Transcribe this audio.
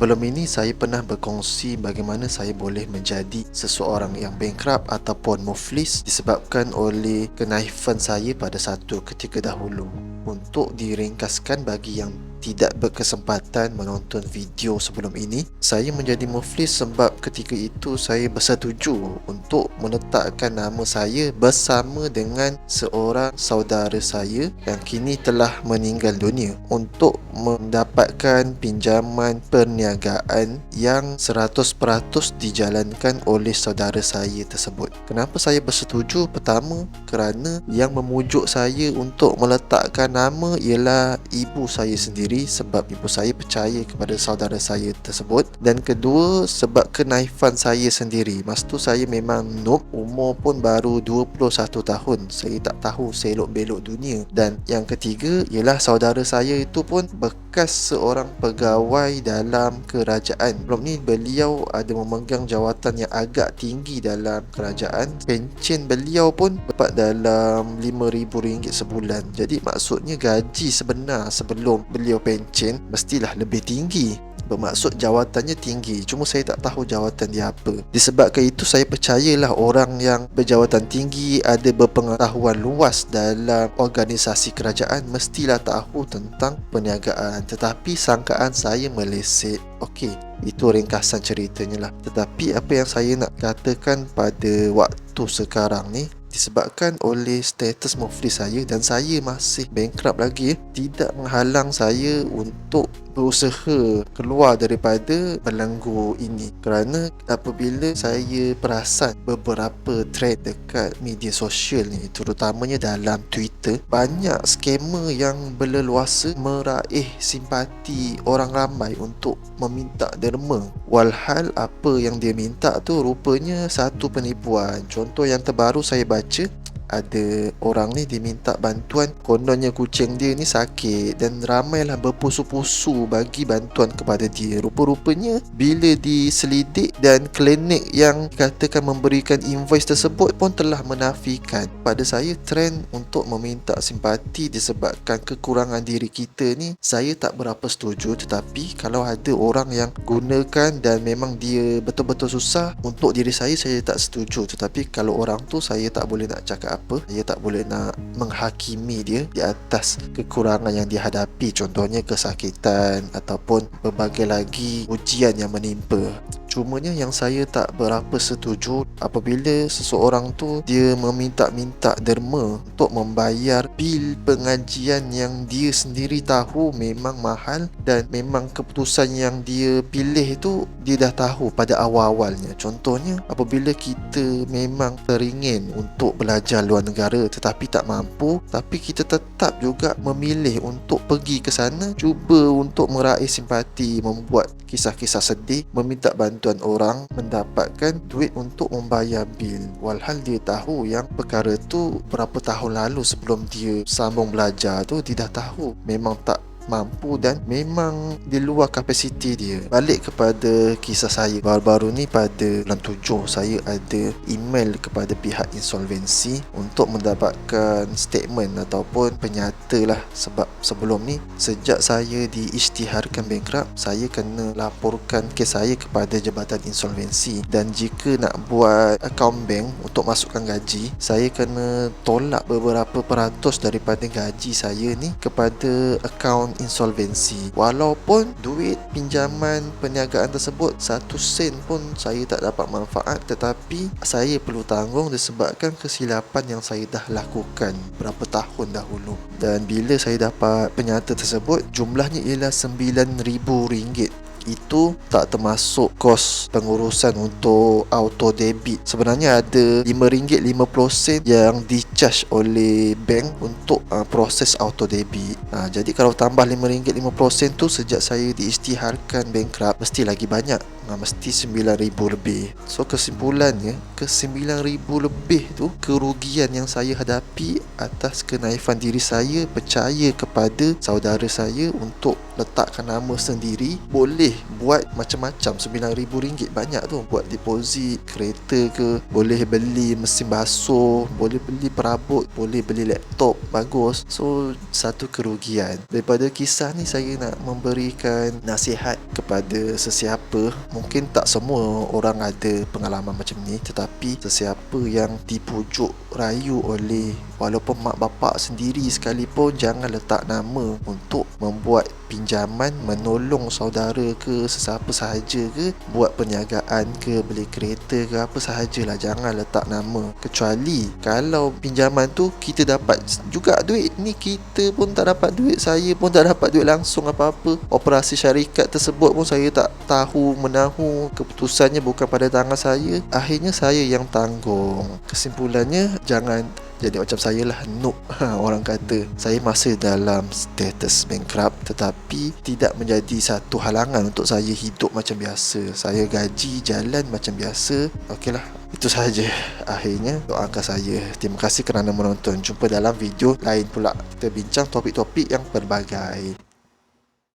Sebelum ini saya pernah berkongsi bagaimana saya boleh menjadi seseorang yang bankrupt ataupun muflis disebabkan oleh kenaifan saya pada satu ketika dahulu. Untuk diringkaskan bagi yang tidak berkesempatan menonton video sebelum ini, saya menjadi muflis sebab ketika itu saya bersetuju untuk meletakkan nama saya bersama dengan seorang saudara saya yang kini telah meninggal dunia untuk mendapatkan pinjaman perniagaan yang 100% dijalankan oleh saudara saya tersebut. Kenapa saya bersetuju? Pertama, kerana yang memujuk saya untuk meletakkan nama ialah ibu saya sendiri, sebab ibu saya percaya kepada saudara saya tersebut, dan kedua sebab kenaifan saya sendiri. Masa tu saya memang noob, umur pun baru 21 tahun, saya tak tahu selok-belok dunia. Dan yang ketiga ialah saudara saya itu pun bekas seorang pegawai dalam kerajaan. Sebelum ni beliau ada memegang jawatan yang agak tinggi dalam kerajaan. Pencen beliau pun dapat dalam RM5,000 sebulan. Jadi maksudnya gaji sebenar sebelum beliau pencen mestilah lebih tinggi. Bermaksud jawatannya tinggi, cuma saya tak tahu jawatan dia apa. Disebabkan itu saya percayalah orang yang berjawatan tinggi, ada berpengetahuan luas dalam organisasi kerajaan, mestilah tahu tentang perniagaan. Tetapi sangkaan saya meleset. Okey, itu ringkasan ceritanya lah. Tetapi apa yang saya nak katakan pada waktu sekarang ni, disebabkan oleh status muflis saya dan saya masih bankrupt lagi, tidak menghalang saya untuk berusaha keluar daripada belenggu ini. Kerana apabila saya perasan beberapa trend dekat media sosial ni, terutamanya dalam Twitter, banyak scammer yang berleluasa meraih simpati orang ramai untuk meminta derma. Walhal apa yang dia minta tu rupanya satu penipuan. Contoh yang terbaru saya baca, ada orang ni diminta bantuan, kononnya kucing dia ni sakit dan ramailah berpusu-pusu bagi bantuan kepada dia. Rupa-rupanya bila diselidik dan klinik yang katakan memberikan invoice tersebut pun telah menafikan. Pada saya, trend untuk meminta simpati disebabkan kekurangan diri kita ni saya tak berapa setuju. Tetapi kalau ada orang yang gunakan dan memang dia betul-betul susah, untuk diri saya tak setuju. Tetapi kalau orang tu saya tak boleh nak cakap apa, saya tak boleh nak menghakimi dia di atas kekurangan yang dihadapi, contohnya kesakitan ataupun berbagai lagi ujian yang menimpa. Cumanya yang saya tak berapa setuju apabila seseorang tu dia meminta-minta derma untuk membayar bil pengajian yang dia sendiri tahu memang mahal dan memang keputusan yang dia pilih tu dia dah tahu pada awal-awalnya. Contohnya apabila kita memang teringin untuk belajar luar negara tetapi tak mampu, tapi kita tetap juga memilih untuk pergi ke sana, cuba untuk meraih simpati, membuat kisah-kisah sedih, meminta bantuan orang, mendapatkan duit untuk membayar bil. Walhal dia tahu yang perkara tu berapa tahun lalu sebelum dia sambung belajar tu dia dah tahu memang tak mampu dan memang di luar kapasiti dia. Balik kepada kisah saya baru-baru ni, pada bulan 7 saya ada email kepada pihak insolvensi untuk mendapatkan statement ataupun penyata lah. Sebab sebelum ni sejak saya diisytiharkan bankrupt, saya kena laporkan kes saya kepada Jabatan Insolvensi, dan jika nak buat akaun bank untuk masukkan gaji, saya kena tolak beberapa peratus daripada gaji saya ni kepada akaun insolvensi. Walaupun duit pinjaman perniagaan tersebut 1 sen pun saya tak dapat manfaat, tetapi saya perlu tanggung disebabkan kesilapan yang saya dah lakukan berapa tahun dahulu. Dan bila saya dapat penyata tersebut, jumlahnya ialah RM9,000. Itu tak termasuk kos pengurusan untuk auto debit. Sebenarnya ada RM5.50 yang di-charge oleh bank untuk proses auto debit. Jadi kalau tambah RM5.50 tu sejak saya diisytiharkan bankrupt, mesti lagi banyak. Mesti RM9,000 lebih. So kesimpulannya, ke-RM9,000 lebih tu kerugian yang saya hadapi atas kenaifan diri saya percaya kepada saudara saya untuk letakkan nama sendiri. Boleh boleh buat macam-macam. RM9,000 banyak tu. Buat deposit kereta ke, boleh beli mesin basuh, boleh beli perabot, boleh beli laptop bagus. So satu kerugian. Daripada kisah ni saya nak memberikan nasihat kepada sesiapa. Mungkin tak semua orang ada pengalaman macam ni, tetapi sesiapa yang dipujuk rayu oleh walaupun mak bapak sendiri sekalipun, jangan letak nama untuk membuat pinjaman, menolong saudara ke, sesiapa sahaja ke, buat perniagaan ke, beli kereta ke, apa sahajalah, jangan letak nama. Kecuali kalau pinjaman tu kita dapat juga duit, ni kita pun tak dapat duit, saya pun tak dapat duit langsung apa-apa. Operasi syarikat tersebut pun saya tak tahu menahu, keputusannya bukan pada tangan saya, akhirnya saya yang tanggung. Kesimpulannya, jangan jadi macam saya lah, noob. Orang kata saya masih dalam status bankrupt, tetapi tidak menjadi satu halangan untuk saya hidup macam biasa. Saya gaji jalan macam biasa. Okeylah, itu sahaja. Akhirnya doakan saya. Terima kasih kerana menonton. Jumpa dalam video lain pula. Kita bincang topik-topik yang berbagai.